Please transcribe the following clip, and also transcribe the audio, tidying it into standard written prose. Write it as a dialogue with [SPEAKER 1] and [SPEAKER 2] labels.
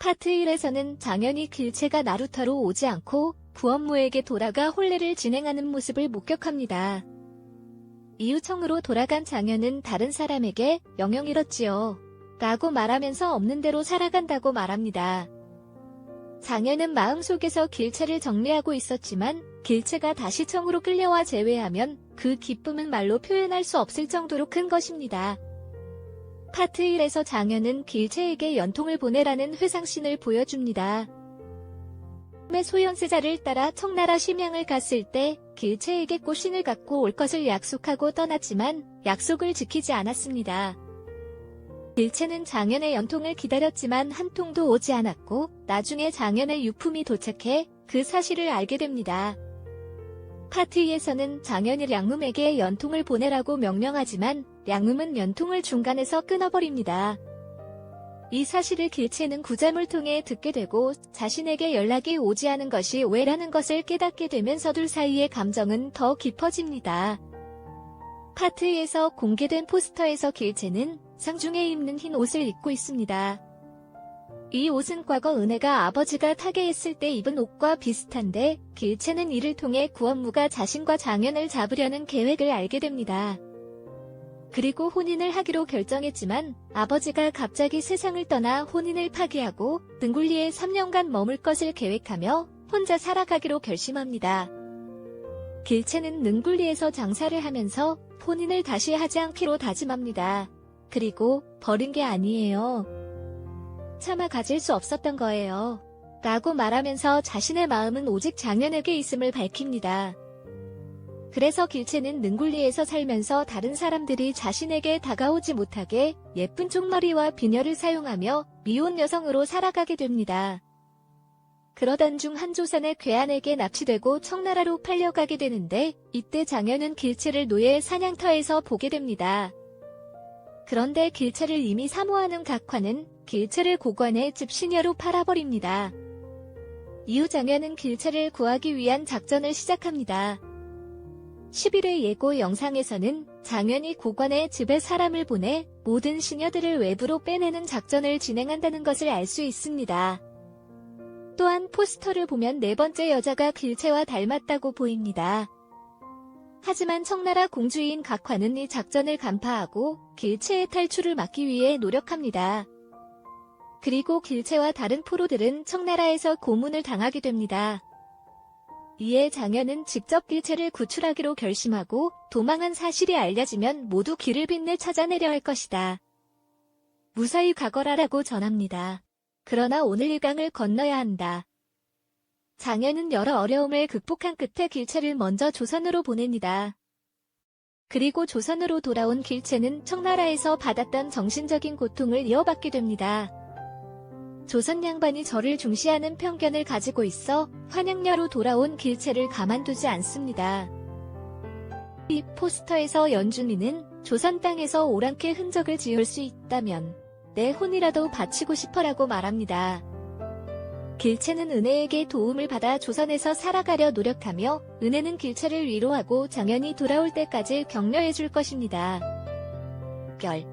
[SPEAKER 1] 파트 1에서는 장현이 길체가 나루터로 오지 않고 구원무에게 돌아가 혼례를 진행하는 모습을 목격합니다. 이후 청으로 돌아간 장현은 다른 사람에게 영영 잃었지요. 라고 말하면서 없는 대로 살아간다고 말합니다. 장현은 마음속에서 길체를 정리하고 있었지만 길체가 다시 청으로 끌려와 재회하면 그 기쁨은 말로 표현할 수 없을 정도로 큰 것입니다. 파트 1에서 장현은 길체에게 연통을 보내라는 회상신을 보여줍니다. 소현세자를 따라 청나라 심양을 갔을 때 길체에게 꽃신을 갖고 올 것을 약속하고 떠났지만 약속을 지키지 않았습니다. 길체는 장현의 연통을 기다렸지만 한 통도 오지 않았고 나중에 장현의 유품이 도착해 그 사실을 알게 됩니다. 파트 2에서는 장현이 량음에게 연통을 보내라고 명령하지만 량음은 연통을 중간에서 끊어버립니다. 이 사실을 길체는 구잠을 통해 듣게 되고 자신에게 연락이 오지 않은 것이 왜라는 것을 깨닫게 되면서 둘 사이의 감정은 더 깊어집니다. 파트 2에서 공개된 포스터에서 길체는 상중에 입는 흰 옷을 입고 있습니다. 이 옷은 과거 은혜가 아버지가 타계했을 때 입은 옷과 비슷한데 길체는 이를 통해 구원무가 자신과 장현을 잡으려는 계획을 알게 됩니다. 그리고 혼인을 하기로 결정했지만 아버지가 갑자기 세상을 떠나 혼인을 파기하고 능굴리에 3년간 머물 것을 계획하며 혼자 살아가기로 결심합니다. 길체는 능굴리에서 장사를 하면서 혼인을 다시 하지 않기로 다짐합니다. 그리고 버린 게 아니에요. 차마 가질 수 없었던 거예요. 라고 말하면서 자신의 마음은 오직 장현에게 있음을 밝힙니다. 그래서 길체는 능굴리에서 살면서 다른 사람들이 자신에게 다가오지 못하게 예쁜 쪽머리와 비녀를 사용하며 미혼 여성으로 살아가게 됩니다. 그러던 중 한 조선의 괴한에게 납치되고 청나라로 팔려가게 되는데 이때 장현은 길체를 노예 사냥터에서 보게 됩니다. 그런데 길체를 이미 사모하는 각화는 길체를 고관의 집시녀로 팔아버립니다. 이후 장현은 길체를 구하기 위한 작전을 시작합니다. 11회 예고 영상에서는 장현이 고관의 집에 사람을 보내 모든 시녀들을 외부로 빼내는 작전을 진행한다는 것을 알 수 있습니다. 또한 포스터를 보면 네 번째 여자가 길체와 닮았다고 보입니다. 하지만 청나라 공주인 각화는 이 작전을 간파하고 길체의 탈출을 막기 위해 노력합니다. 그리고 길체와 다른 포로들은 청나라에서 고문을 당하게 됩니다. 이에 장현은 직접 길체를 구출하기로 결심하고 도망한 사실이 알려지면 모두 길을 빛내 찾아내려 할 것이다. 무사히 가거라라고 전합니다. 그러나 오늘 이 강을 건너야 한다. 장현은 여러 어려움을 극복한 끝에 길체를 먼저 조선으로 보냅니다. 그리고 조선으로 돌아온 길체는 청나라에서 받았던 정신적인 고통을 이어받게 됩니다. 조선 양반이 저를 중시하는 편견을 가지고 있어 환양녀로 돌아온 길체를 가만두지 않습니다. 이 포스터에서 연준이는 조선 땅에서 오랑캐 흔적을 지울 수 있다면 내 혼이라도 바치고 싶어라고 말합니다. 길체는 은혜에게 도움을 받아 조선에서 살아가려 노력하며 은혜는 길체를 위로하고 장현이 돌아올 때까지 격려해줄 것입니다. 별